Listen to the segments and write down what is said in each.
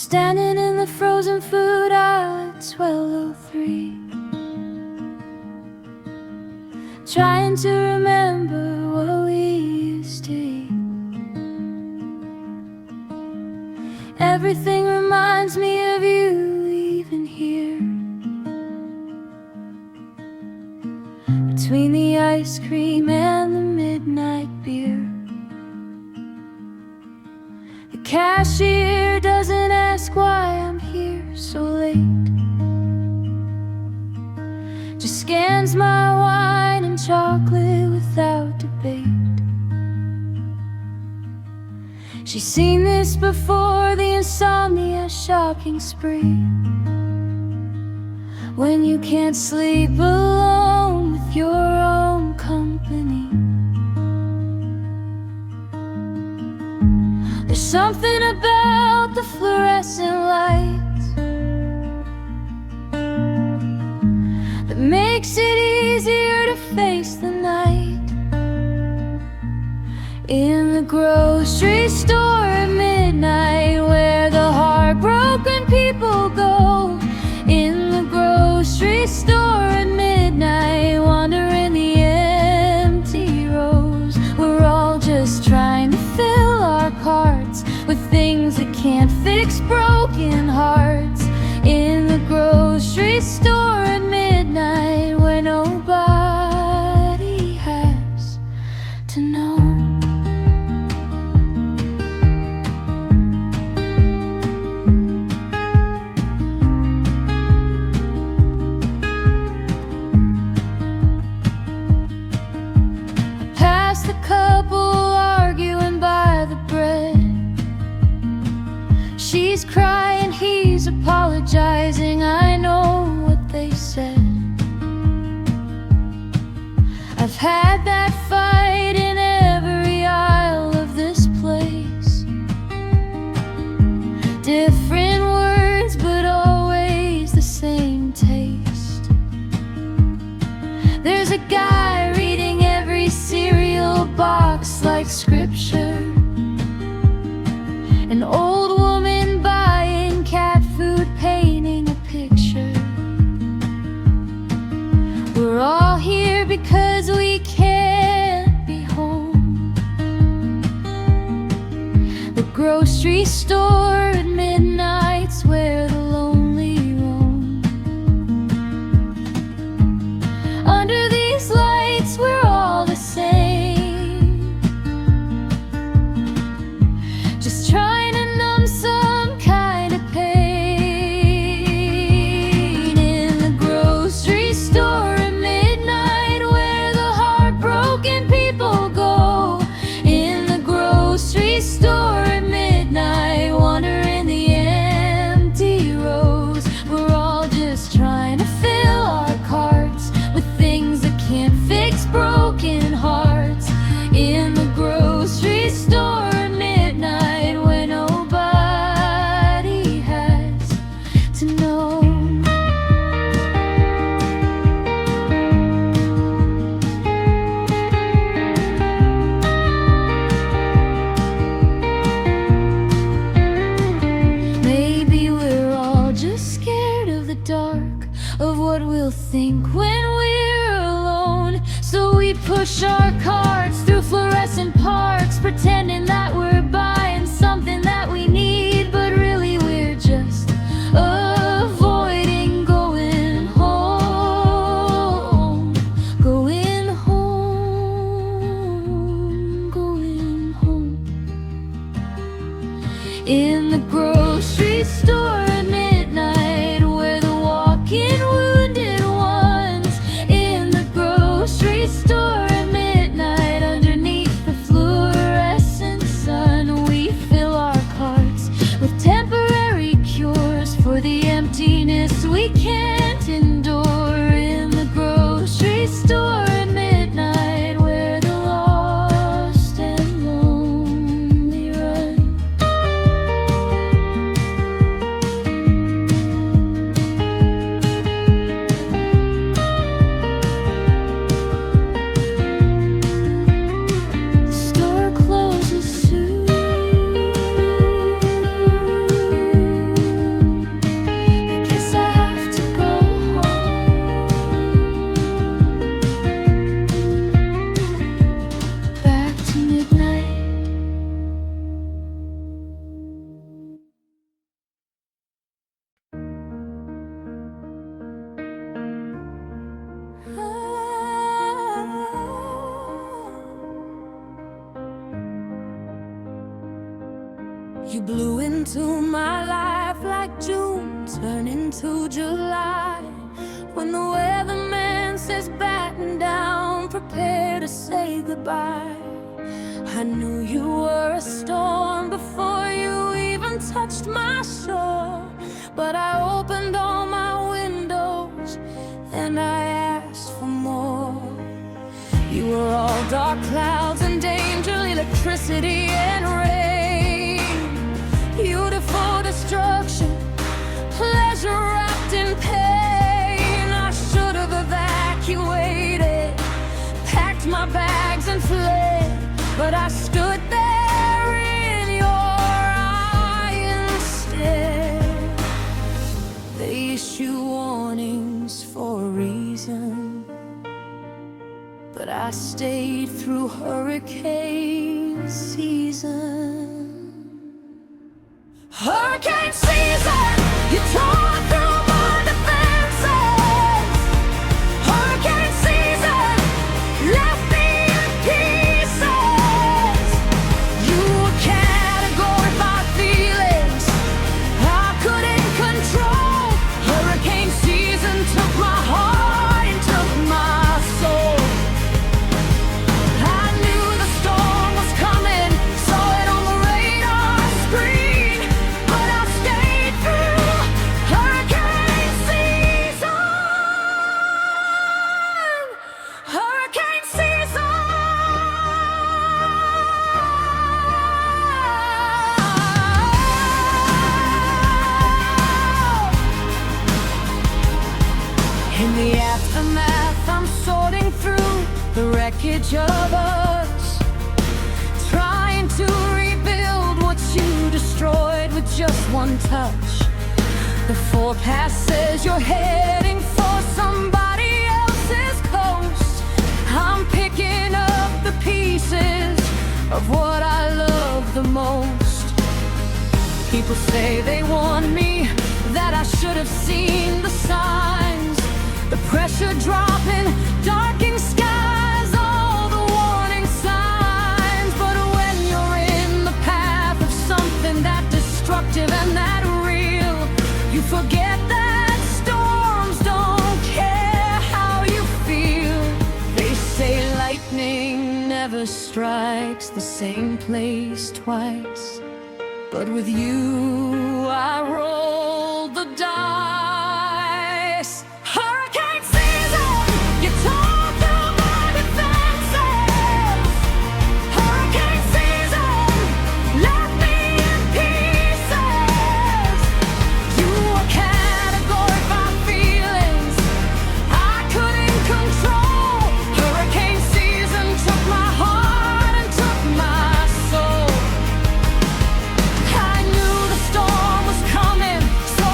standing in the frozen food aisle at 12:03, trying to remember what we used to eat. Everything reminds me of you, even here. Between the ice cream and the midnight beer, the cashier doesn't ask why I'm here so late, just scans my wine and chocolate without debate. She's seen this before, the insomnia shopping spree, when you can't sleep alone with your own company. There's something about the fluorescent lights that makes it easier to face the night. In the grocery store at midnight, where the heartbroken people go. In the grocery store at midnight, wandering the empty rows. We're all just trying to fill our carts with things that can't fix broken hearts. In the grocery store at midnight, where nobody has to know. The couple arguing by the bread, she's crying, he's apologizing. I know what they said. I've had that fight in every aisle of this place. Different words, but always the same taste. There's a guy reading every cereal box like scripture, an old woman buying cat food, painting a picture. We're all here because we can't be home. The grocery store at midnight's where the lonely roam. Under these lights we're all the same, just trying to numb some kind of pain. In the grocery store at midnight, where the heartbroken people go. In the grocery store at midnight, wandering the empty rows. We're all just trying to fill our carts with things that can't fix broken hearts. In the grocery store at midnight, where nobody has to know. Maybe we're all just scared of the dark, of what we'll think when we're alone. So we push our carts through fluorescent parks, pretending that we're buying something that we need, but really we're just avoiding going home. Going home, going home. In the grocery store at midnight, where the walking wounded ones. In the grocery store at midnight, underneath the fluorescent sun, we fill our carts with temporary cures for the emptiness we can't endure. In the grocery store at midnight, where the lost and lonely run. The store closes soon. blew into my life like June turned into July. When the weatherman says batten down, prepare to say goodbye. I knew you were a storm before you even touched my shore. But I opened all my windows and I asked for more. You were all dark clouds and danger, electricity and rain. Beautiful destruction, pleasure wrapped in pain. I should have evacuated, packed my bags and fled. But I stood there in your eye instead. They issue warnings for a reason, but I stayed through hurricane season. Hurricane season, you tore through my defenses. Hurricane season, left me in pieces. You were category by feelings I couldn't control. Hurricane season took my heart and took my soul. I knew the storm was coming, saw it on the radar screen, but I stayed through hurricane season. Hurricane season. In the aftermath, I'm sorting through the wreckage of us, trying to rebuild what you destroyed with just one touch. The forecast says you're heading for somebody else's coast. I'm picking up the pieces of what I love the most. People say they warned me, that I should have seen the signs. The pressure dropping, darkening skies, all the warning signs. But when you're in the path of something that destructive and that real, you forget that storms don't care how you feel. They say lightning never strikes the same place twice, but with you I rolled the dice. Hurricane season, you tore through my defenses. Hurricane season, left me in pieces. You were category by feelings I couldn't control. Hurricane season took my heart and took my soul. I knew the storm was coming, so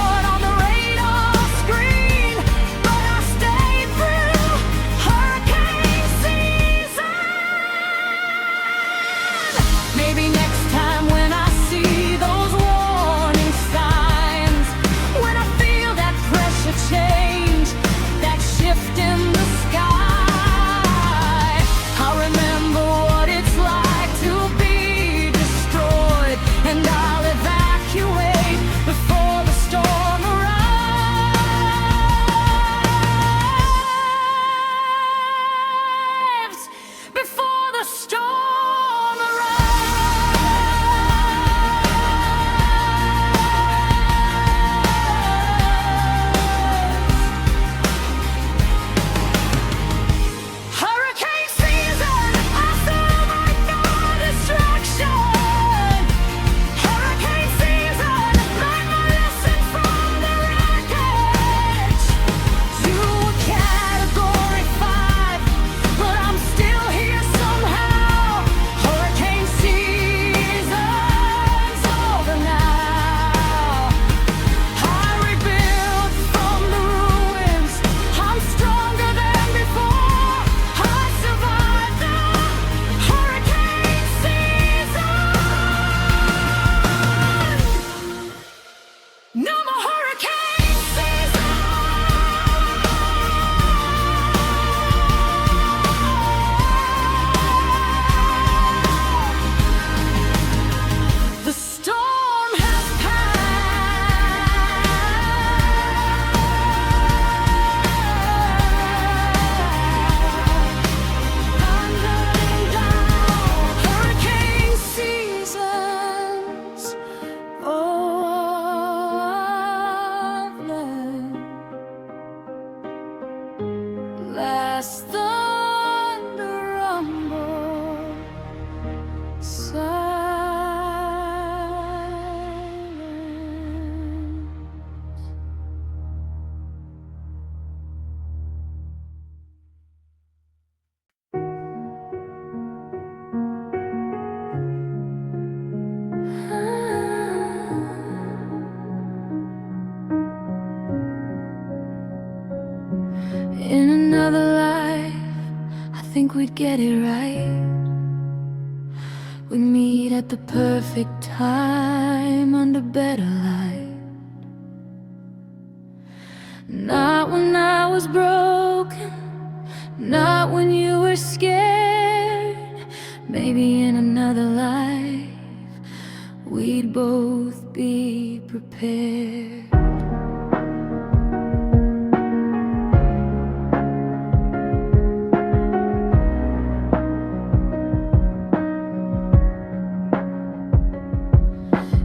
past thunder rumble, silence. In another life, I think we'd get it right. We'd meet at the perfect time under better light. Not when I was broken, not when you were scared. Maybe in another life, we'd both be prepared.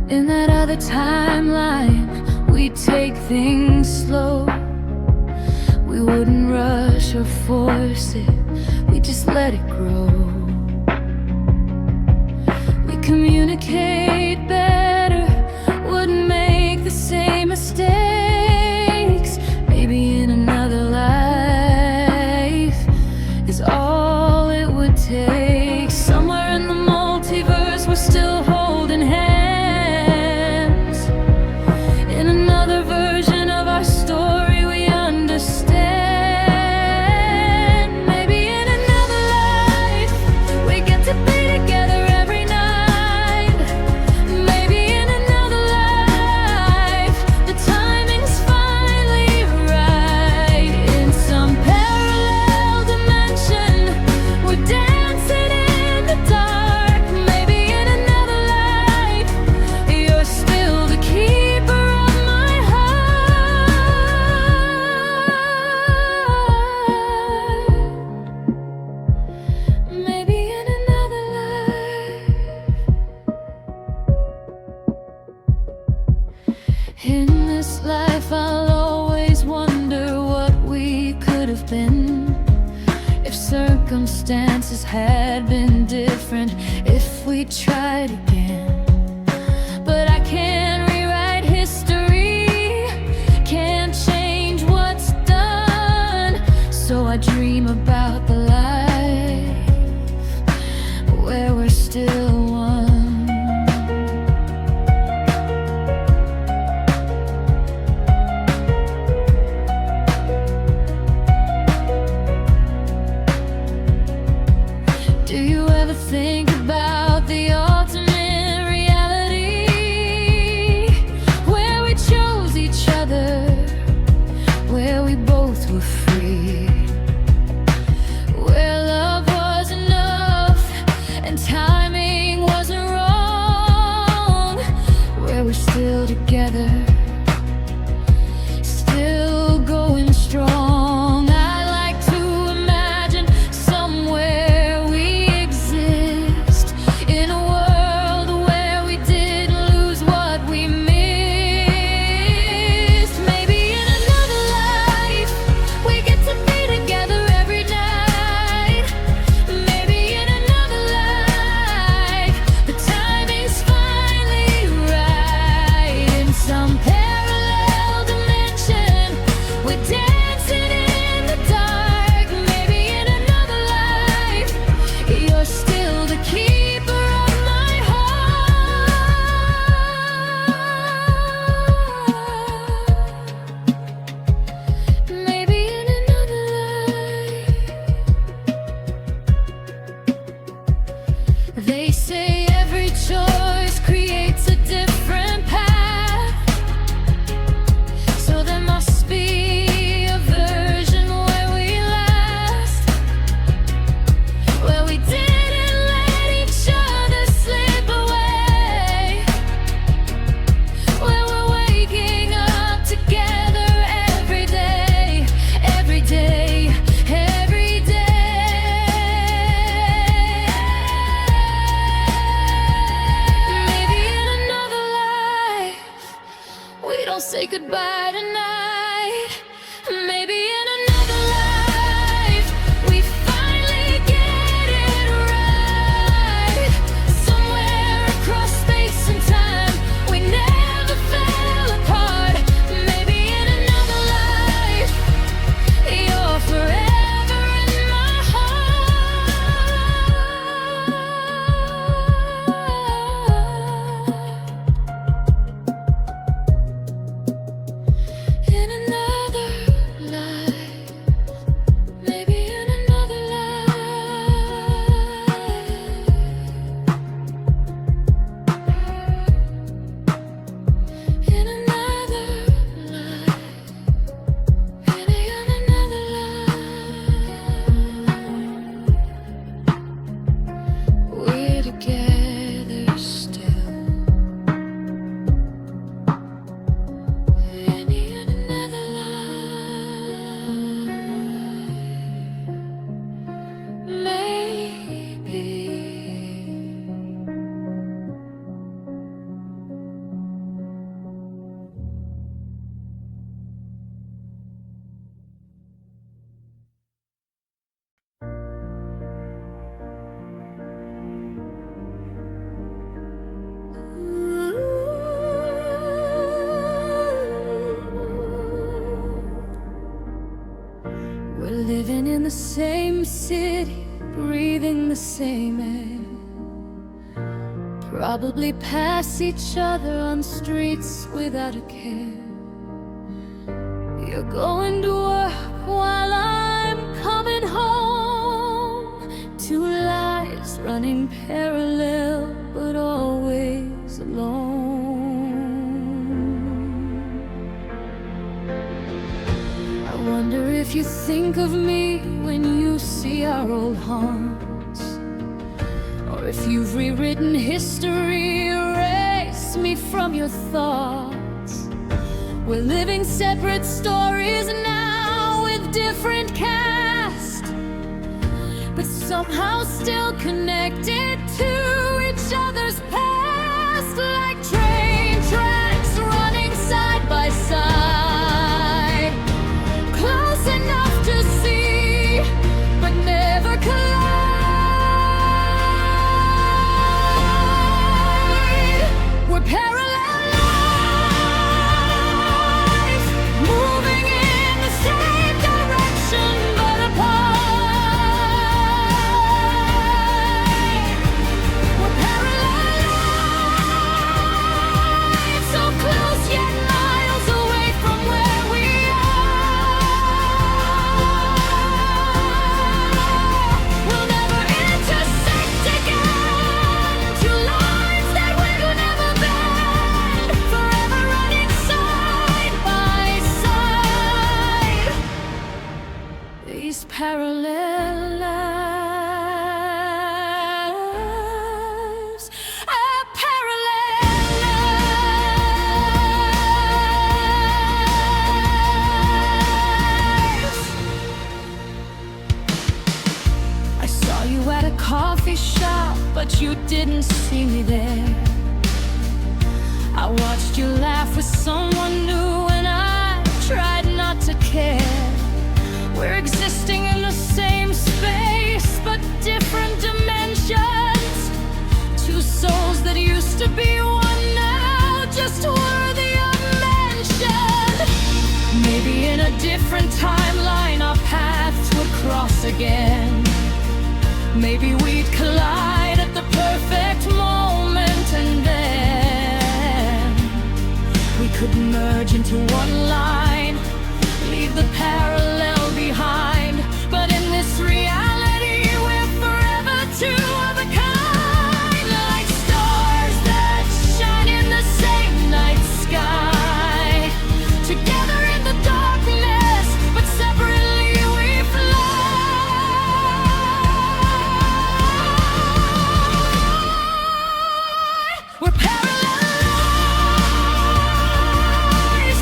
In that other timeline, we'd take things slow. We wouldn't rush or force it, we'd just let it grow. We'd communicate better, wouldn't make the same mistakes. Maybe in another life is all it would take. Somewhere in the multiverse, we're still holding hands. In this life, I'll always wonder what we could have been if circumstances had been different, if we tried again. But I can't rewrite history, can't change what's done. So I dream about the life where we're still one. Do you ever think about the ultimate reality, where we chose each other, where we both were free, where love was enough and timing wasn't wrong, where we're still together, still going strong? They say every choice creates a different path, so there must be a version where we last, where we didn't let each other slip away, where we're waking up together every day, every day, every day. Don't say goodbye tonight. Maybe in another life living in the same city, breathing the same air. Probably pass each other on streets without a care. You're going to work while I'm coming home. Two lives running parallel, but always alone. I wonder if you think of me when you see our old haunts, or if you've rewritten history, erased me from your thoughts. We're living separate stories now with different cast, but somehow still connected to each other's past. Like train tracks running side by side, close enough to see, but never collide. We're parallel lives, moving in the same direction but apart. We're parallel lives, so close yet miles away from where we are. We'll never intersect again. Two lines that will never bend, forever running side by side. These parallel lives are parallel lives. I saw you at a coffee shop, but you didn't see me there. I watched you laugh with someone new, and I tried not to care. We're existing in the same space, but different dimensions. Two souls that used to be one now, just worthy of mention. Maybe in a different timeline our paths would cross again. Maybe we'd collide at the perfect moment, and then we could merge into one line, leave the parallel behind. But in this reality, we're forever two of a kind, like stars that shine in the same night sky. Together in the darkness, but separately we fly. We're parallel lives,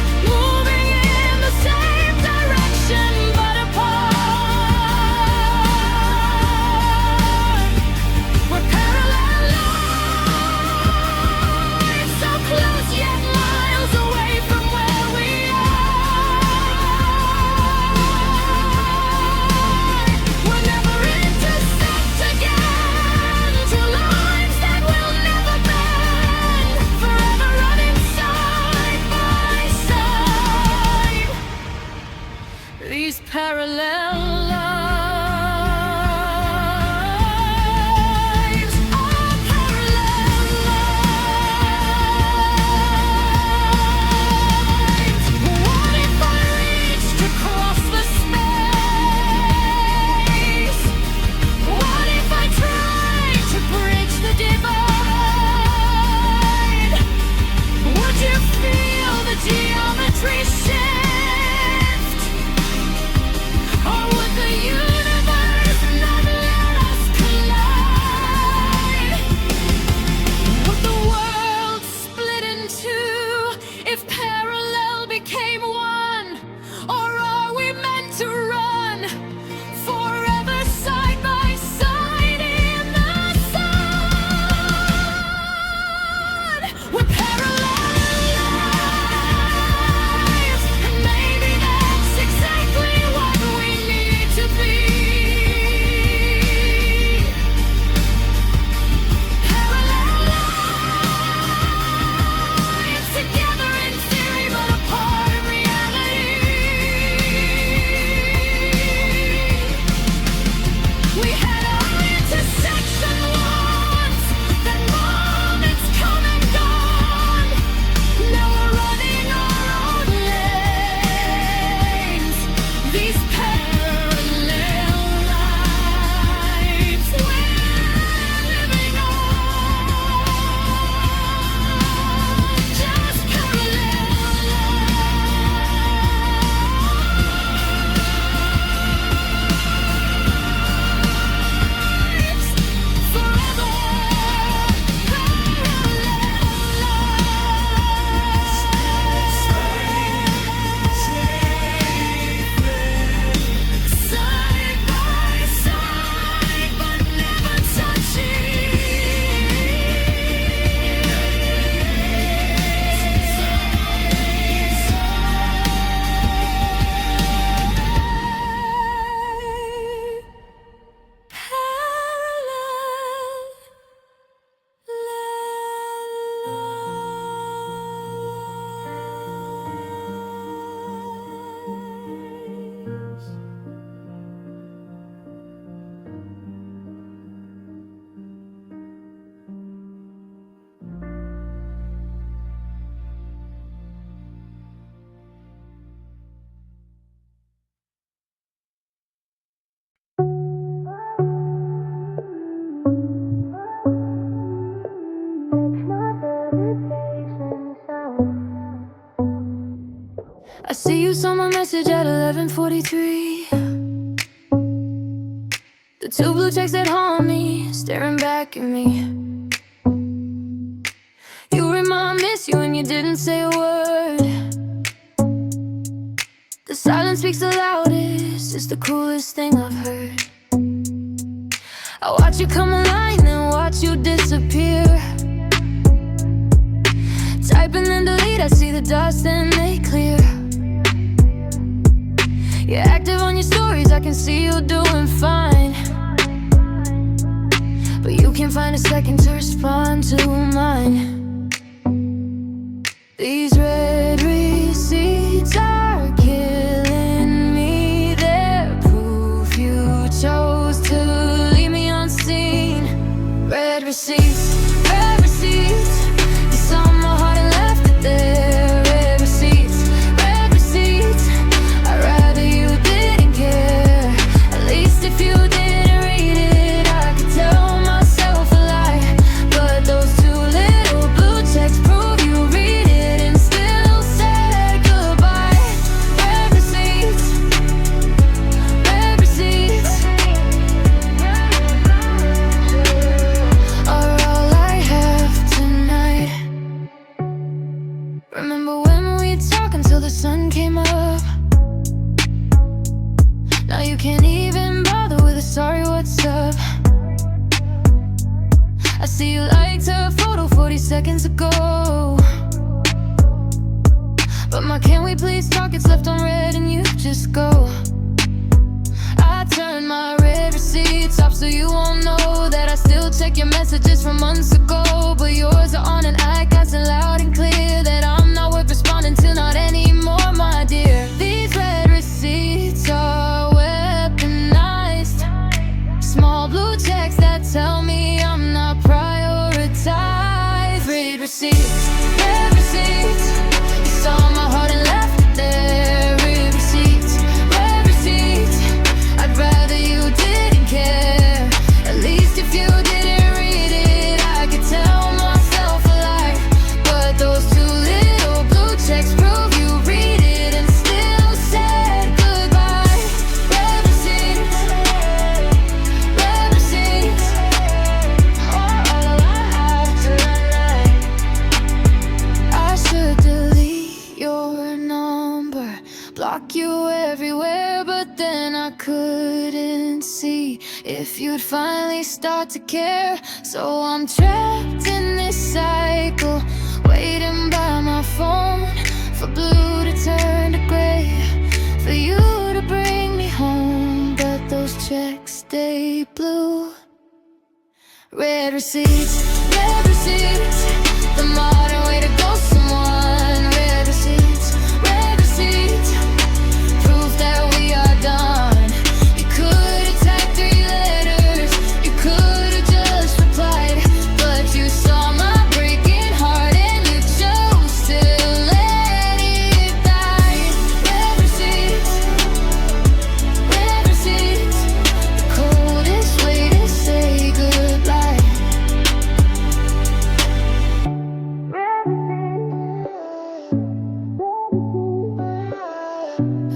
I see you saw my message at 11:43. The two blue checks that haunt me, staring back at me. You remind me, miss you and you didn't say a word. The silence speaks the loudest, it's the coolest thing I've heard. I watch you come online and watch you disappear. Type and then delete, I see the dots and they clear. You're active on your stories, I can see you doing fine, but you can't find a second to respond to mine. These red receipts are killing me. They're proof you chose to leave me unseen. Red receipts, red receipts. You saw my heart and left it there. Red receipts, red receipts. I'd rather you didn't care. At least if you didn't read it, I could tell myself a lie. But those two little blue checks prove you read it and still said goodbye. Red receipts, red receipts are all I have tonight. Remember when we'd talk until the sun came up? Now you can't even bother with a sorry what's up. I see you liked a photo 40 seconds ago, but my can we please talk, it's left on red and you just go. I turn my red receipts off so you won't know that I still check your messages from months ago. But yours are on and I got it loud and clear that I'm not worth responding to, not anymore, my dear. These red receipts are weaponized, small blue checks that tell me I'm not prioritized. Red receipts, red receipts. You saw my heart and left it there. Red receipts, red receipts. I'd rather you didn't care. At least if you didn't read it, I could tell myself a lie. But those two little blue checks prove you read it and still said goodbye. Red receipts, red receipts are all I have tonight. I should delete your number, block you everywhere, but then I couldn't see if you'd finally start to care. So I'm trapped in this cycle, waiting by my phone for blue to turn to gray, for you to bring me home. But those checks stay blue. Red receipts, the modern way to go someone. Red receipts, proof that we are done. You could have typed 3 letters, you could have just replied, but you saw my breaking heart and you chose to let it die. Red receipts, the coldest way to say goodbye.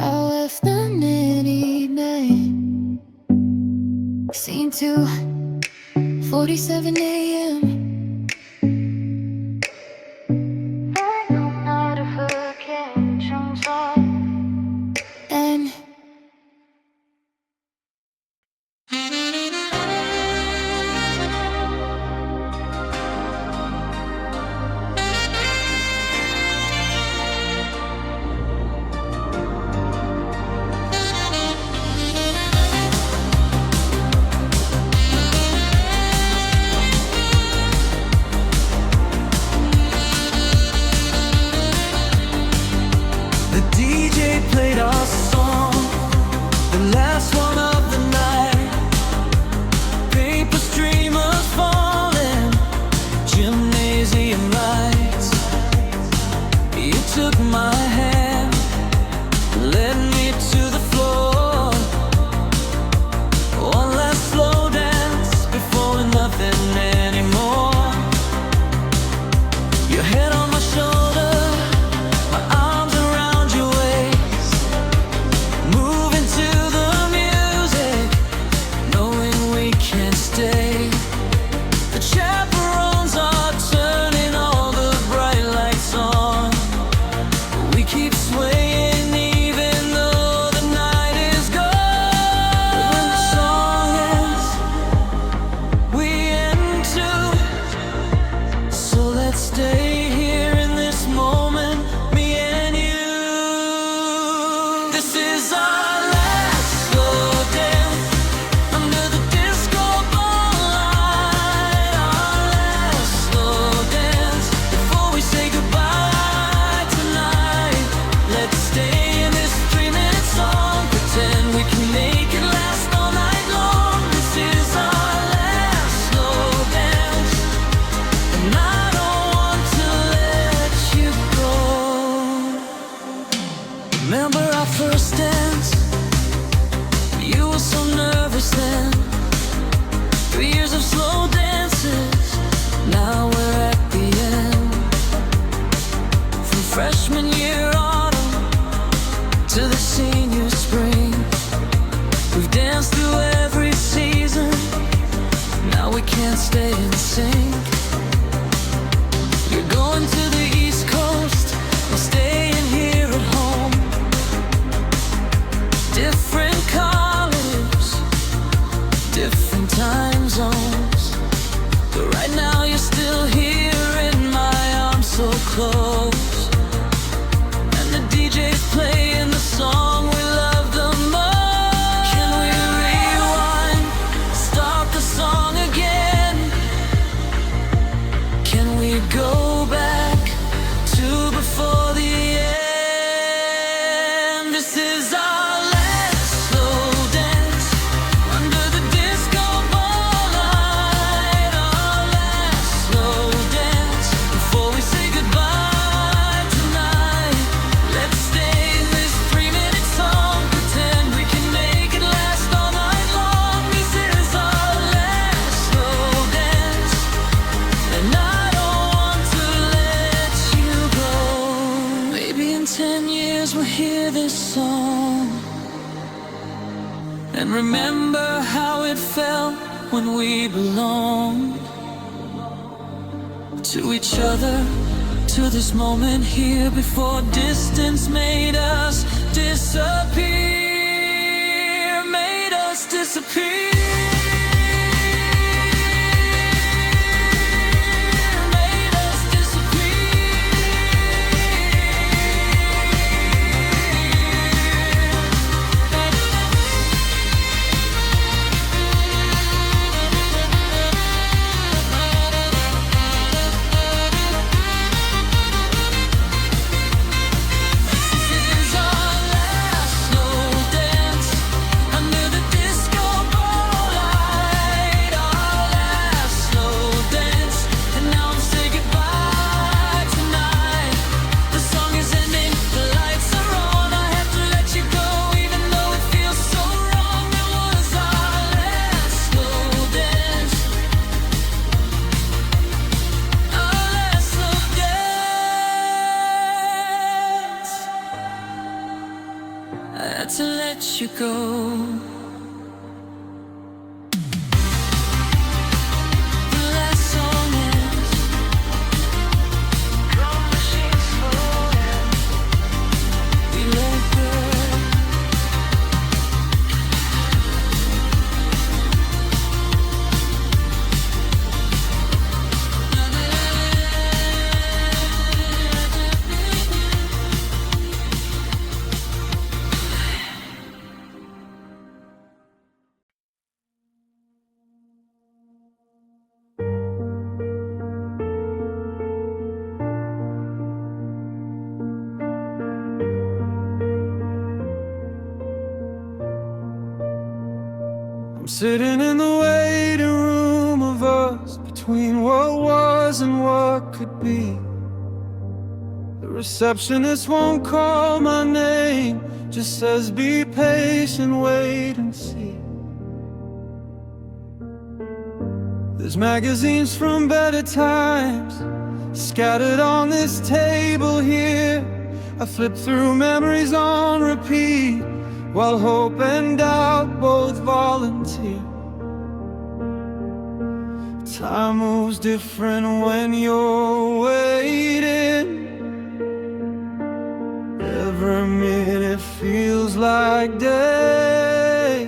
I left the midnight, scene 2:47 a.m. And the DJ played our song, the last one of the night. Paper streamers falling, gymnasium lights. You took my hand, led me to the floor. One last slow dance before nothing anymore. Your head on my shoulder, my arms around you This is our last slow dance under the disco ball light. Our last slow dance before we say goodbye tonight. Let's stay in this 3-minute song, pretend we can make it last all night long. This is our last slow dance, and I don't want to let you go. Remember our first dance? You were so nervous then. 3 years of slow dances, now we're at the end. From freshman year autumn to the senior spring, we've danced through every season. Now we can't stay in sync. You're going to the East Coast, I'm staying here at home. Different colors, different time zones, but right now you're still here in my arms, so close. And the DJ's playing the song we love the most. Can we rewind, start the song again? Can we go back to before the end? This is our last slow dance under the disco ball light. Our last slow dance before we say goodbye tonight. Let's stay in this 3-minute song, pretend we can make it last all night long. This is our last slow dance, and I don't want to let you go. Maybe in 10 years we'll hear this song and remember how it felt when we belonged to each other, to this moment here before distance made us disappear, made us disappear. Made us This is our last slow dance under the disco ball light. Our last slow dance, and now I'm saying goodbye tonight. The song is ending, the lights are on. I have to let you go, even though it feels so wrong. It was our last slow dance, our last slow dance. I had to let you go. The last song ends. Drum machine slow down. We let go. I'm sitting in the waiting room of us, between what was and what could be. The receptionist won't call my name, just says be patient, wait and see. There's magazines from better times scattered on this table here. I flip through memories on repeat, while hope and doubt both volunteer. Time moves different when you're waiting. Every minute feels like days,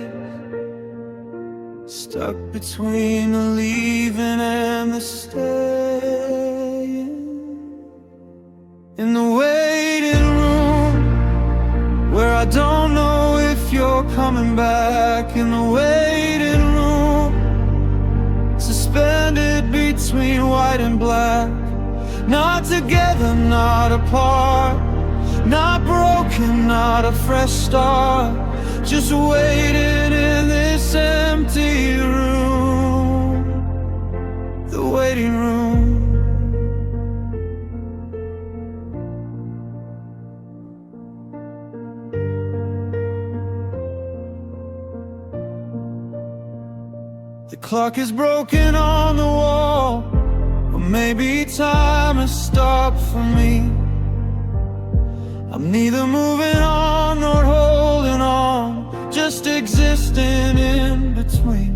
stuck between the leaving and the staying. In the waiting room where I I don't know if you're coming back. In the waiting room, suspended between white and black. Not together, not apart, not broken, not a fresh start. Just waiting in this empty room, the waiting room. The clock is broken on the wall, or maybe time has stopped for me. I'm neither moving on nor holding on, just existing in between.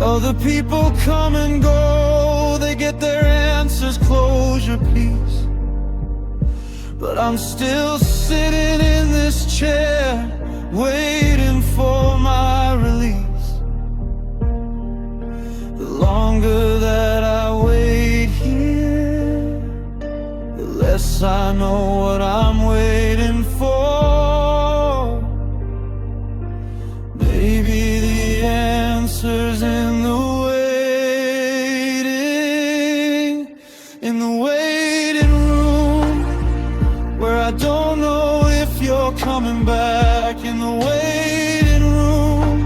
Other people come and go, they get their answers, closure, peace. But I'm still sitting in this chair, waiting for my release. The longer that I wait here, the less I know what I'm waiting for. Maybe the answer's in the waiting room, where I don't know if you're coming back. In the waiting room,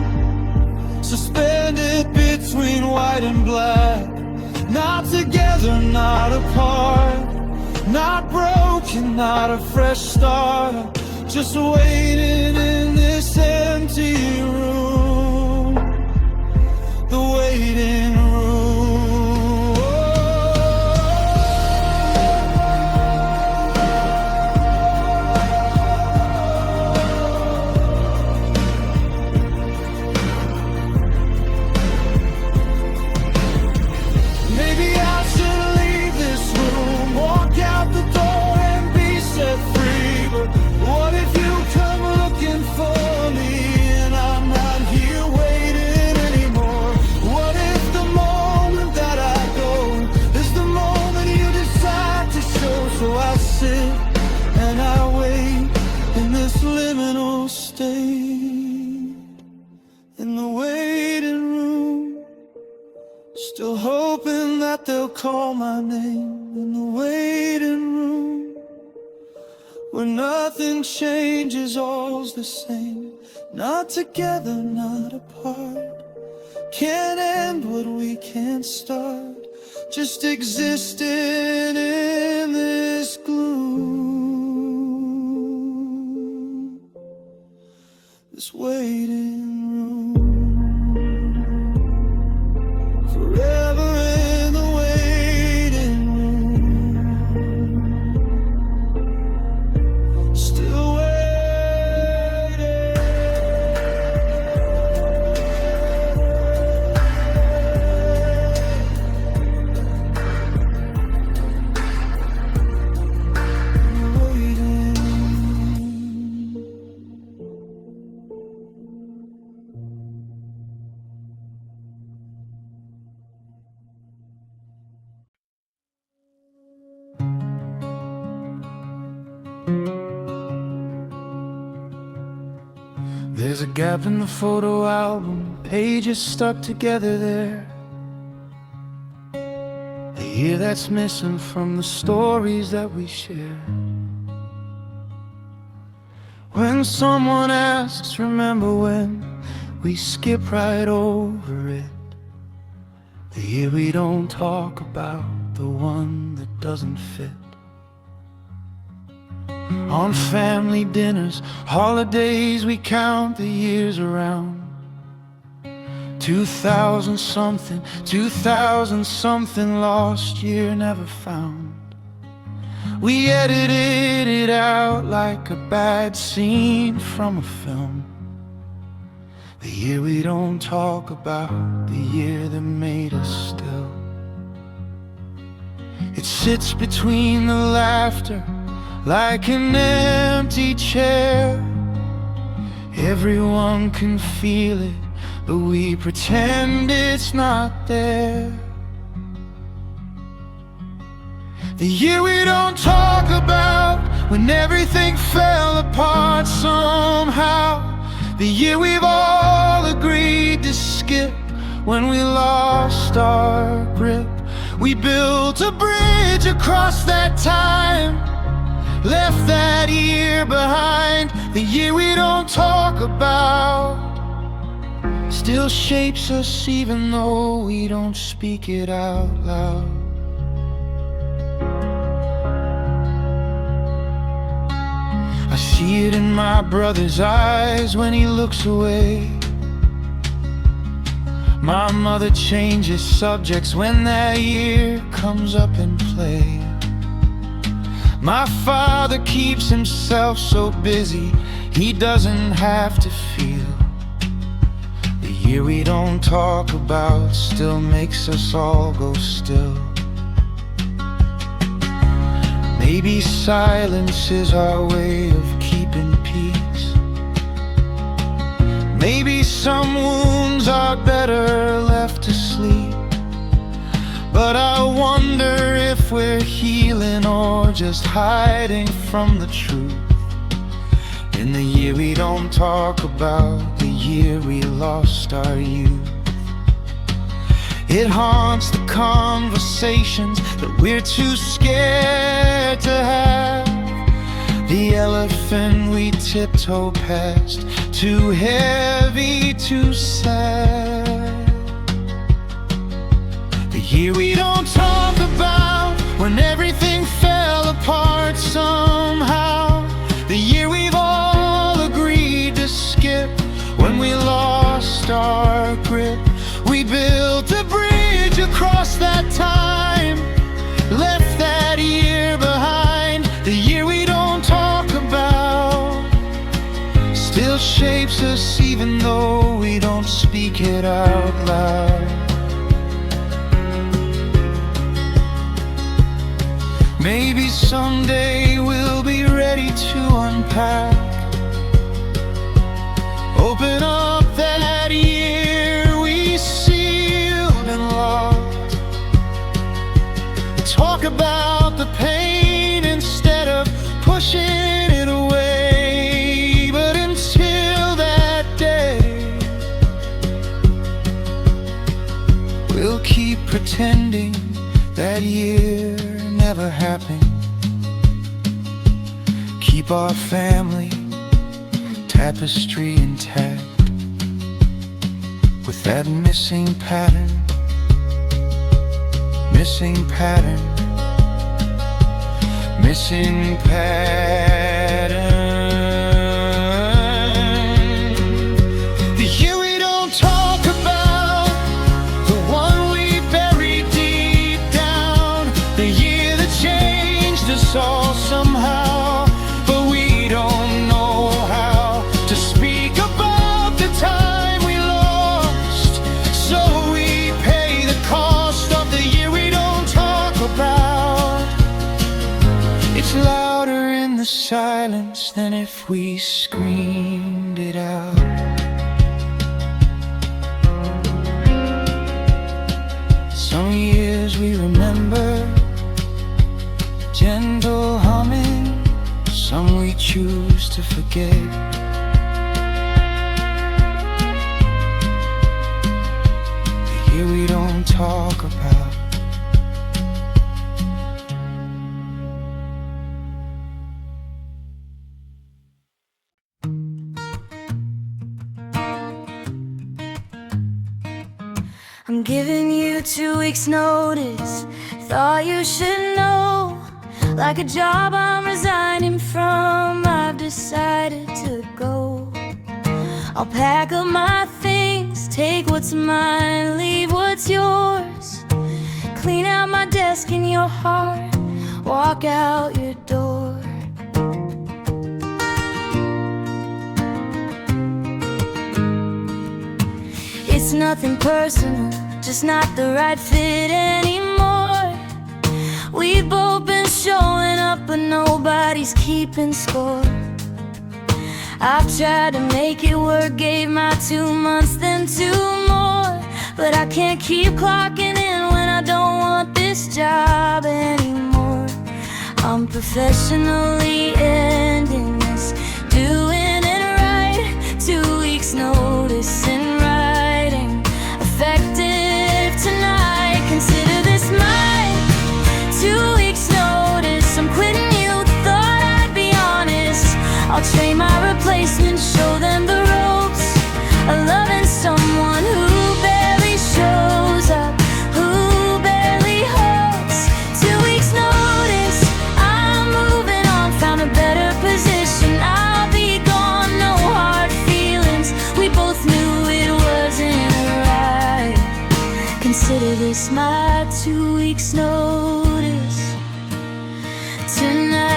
suspended between white and black. Not together, not apart, not broken, not a fresh start. Just waiting in this empty room, the waiting room. Maybe I should leave this room, walk out the door and be set free. But what if you come looking for me and I'm not here waiting anymore? What if the moment that I go is the moment you decide to show? So I sit and I wait in this liminal state, in the waiting room, still hoping that they'll call my name. In the waiting room, where nothing changes, all's the same. Not together, not apart, can't end what we can't start. Just existing in this gloom, this waiting room. Forever in the waiting room, still There's a gap in the photo album, pages stuck together there. A year that's missing from the stories that we share. When someone asks, remember when, we skip right over it. The year we don't talk about, the one that doesn't fit. On family dinners, holidays, we count the years around. 2000 something lost year never found. We edited it out like a bad scene from a film. The year we don't talk about, the year that made us still. It sits between the laughter like an empty chair. Everyone can feel it, but we pretend it's not there. The year we don't talk about, when everything fell apart somehow. The year we've all agreed to skip, when we lost our grip. We built a bridge across that time, left that year behind. The year we don't talk about still shapes us even though we don't speak it out loud. I see it in my brother's eyes when he looks away. My mother changes subjects when that year comes up in play. My father keeps himself so busy he doesn't have to feel. The year we don't talk about still makes us all go still. Maybe silence is our way of keeping peace. Maybe some wounds are better left to sleep. But I wonder if we're healing or just hiding from the truth. In the year we don't talk about, the year we lost our youth. It haunts the conversations that we're too scared to have. The elephant we tiptoe past, too heavy, too sad. The year we don't talk about, when everything fell apart somehow. The year we've all agreed to skip, when we lost our grip. We built a bridge across that time, left that year behind. The year we don't talk about still shapes us even though we don't speak it out loud. Maybe someday we'll be ready to unpack, open up that year we sealed and locked. Talk about the pain instead of pushing it away. But until that day, we'll keep pretending that year never happened. Keep our family tapestry intact, with that missing pattern, missing pattern, missing pattern. The year we don't talk about, the one we buried deep down. The year that changed us all somehow, but we don't know how to speak about the time we lost. So we pay the cost of the year we don't talk about. It's louder in the silence than if we screamed it out. Some years we remember, gentle humming. Some we choose to forget. The year we don't talk about. I'm giving you 2 weeks notice, thought you should know. Like a job I'm resigning from, I've decided to go. I'll pack up my things, take what's mine, leave what's yours. Clean out my desk in your heart, walk out your door. It's nothing personal, just not the right fit anymore. We've both been showing up, but nobody's keeping score. I've tried to make it work, gave my 2 months, then 2 more. But I can't keep clocking in when I don't want this job anymore. I'm professionally ending this, doing it right. 2 weeks notice in writing, effective tonight. Consider this mine. 2 weeks notice, I'm quitting you. Thought I'd be honest. I'll train my replacement, show them the ropes of loving someone who barely shows up, who barely hopes. 2 weeks notice, I'm moving on, found a better position. I'll be gone, no hard feelings. We both knew it wasn't right. Consider this my 2 weeks notice tonight.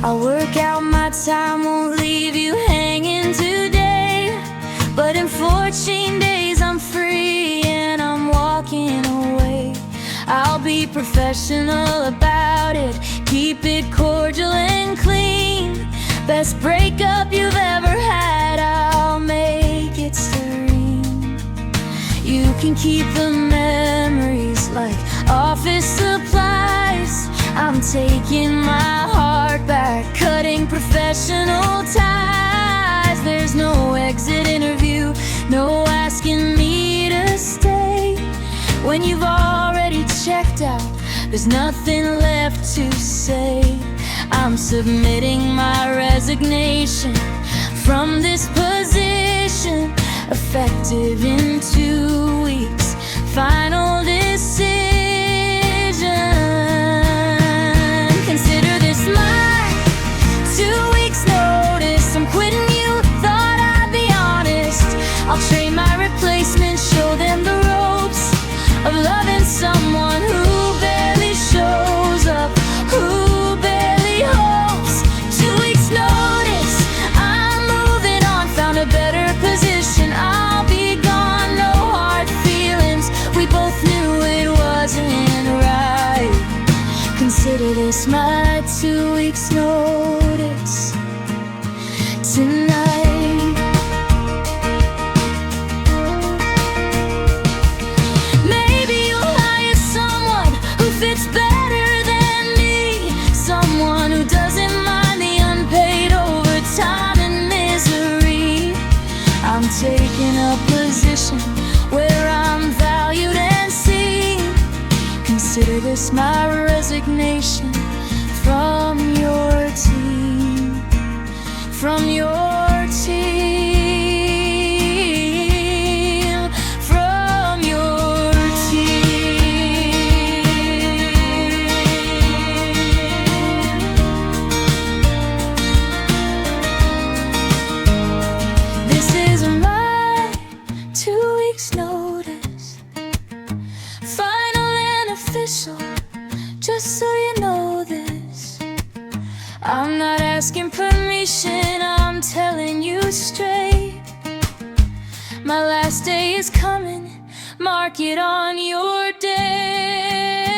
I'll work out my time, won't leave you hanging today. But in 14 days I'm free and I'm walking away. I'll be professional about it, keep it cordial and clean. Best breakup you've ever had, I'll make it serene. You can keep the memories like office supplies. I'm taking my heart back, cutting professional ties. There's no exit interview, no asking me to stay. When you've already checked out, there's nothing left to say. I'm submitting my resignation from this position, effective in 2 weeks. Final decision. Consider this my 2 weeks notice. I'm quitting you, thought I'd be honest. I'll train my replacement, show them the ropes of loving someone who barely shows up, who barely hopes. 2 weeks notice, I'm moving on, found a better position. I'll be gone, no hard feelings. We both knew it wasn't right. Consider this my 2 weeks notice tonight. Maybe you'll hire someone who fits better than me, someone who doesn't mind the unpaid overtime and misery. I'm taking a position where I'm valued and seen. Consider this my resignation from your team, from your team, from your team. This is my 2 weeks notice, final and official, just so you know this. I'm not asking permission, I'm telling you straight. My last day is coming, mark it on your day.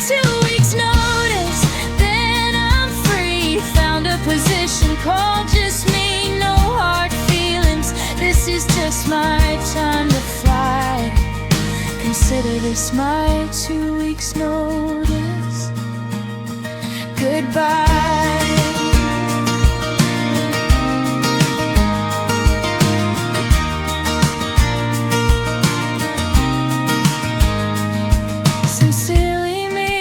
2 weeks notice, then I'm free. Found a position called just me, no hard feelings. This is just my time to fly. Consider this my 2 weeks notice. Goodbye. Sincerely me,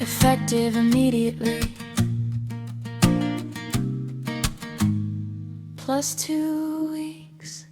effective immediately, plus 2 weeks.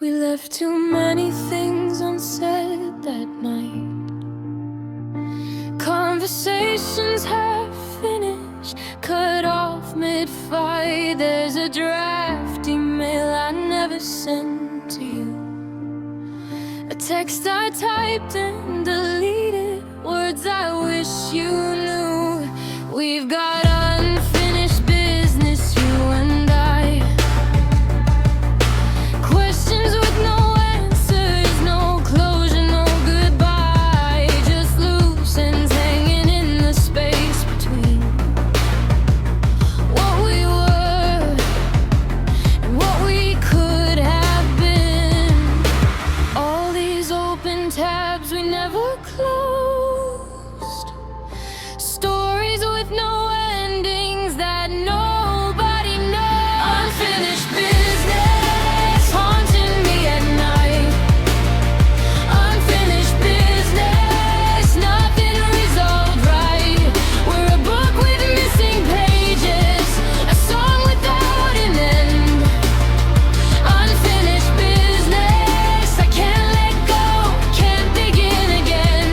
We left too many things unsaid that night. Conversations half finished, switch cut off mid-fight. There's a draft email I never sent to you, a text I typed and deleted, words I wish you knew. We've got unfinished business, you and I. Questions with no answers, no closure, no goodbye. Just loose ends hanging in the space between what we were and what we could have been. All these open tabs we never closed, stories with no endings that nobody knows. Unfinished business haunting me at night. Unfinished business, nothing resolved right. We're a book with missing pages, a song without an end. Unfinished business, I can't let go, can't begin again.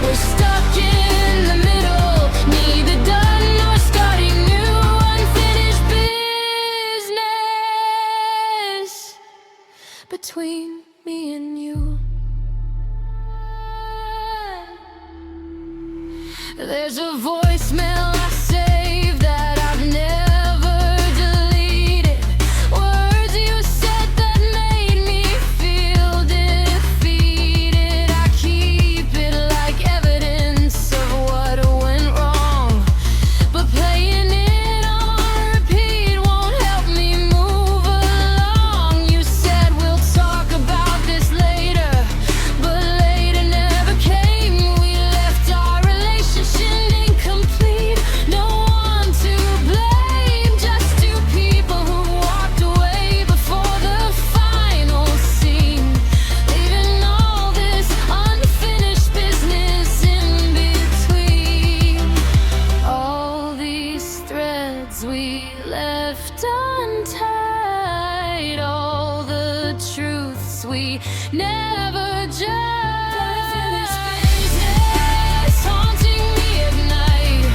We're stuck in the middle, neither done nor starting new. Unfinished business between me and you. There's a voicemail I saved that I've never deleted. Words you said that made me feel defeated. I keep it like evidence of what went wrong, but playing it on repeat won't help me move along. You said we'll talk about this later, but later never came. We left our relationship incomplete. No one to blame, just two people who walked away before the final scene, leaving all this unfinished business in between. All these threads we left untied, all the truths we never judged. Unfinished business haunting me at night.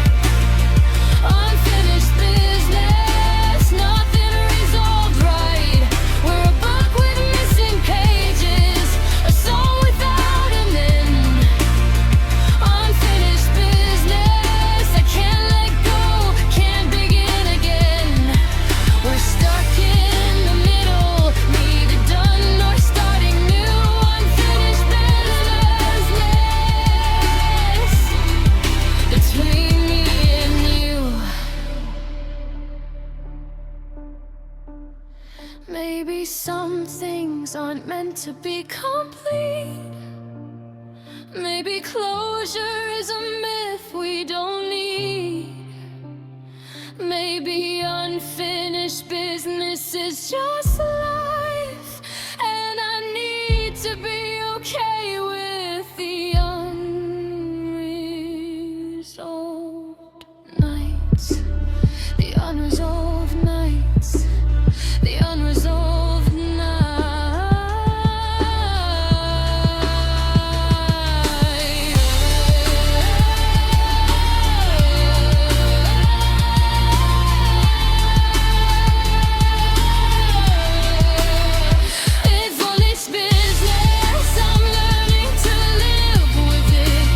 Unfinished business, nothing resolved right. We're a book with missing pages, a song without an end. Unfinished business, I can't let go, can't begin again. We're stuck in the middle, neither done nor starting new. Unfinished business between me and you. Maybe some things aren't meant to be complete. Maybe closure is a myth we don't need. Maybe unfinished business is just life, and I need to be okay with the unresolved nights, the unresolved nights, the unresolved It's unfinished business, I'm learning to live with it.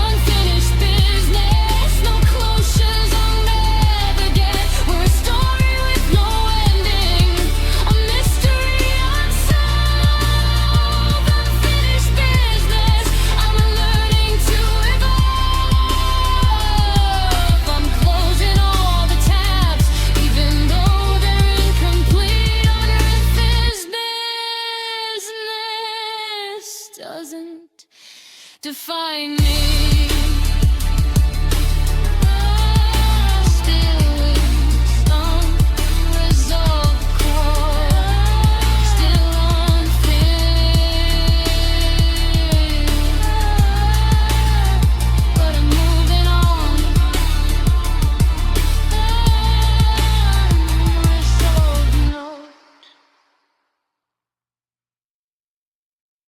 Unfinished business, no closures I'll never get. We're a story with no ending, a mystery unsolved. Unfinished business, I'm learning to evolve. I'm closing all the tabs, even though they're incomplete. Unfinished business doesn't define me.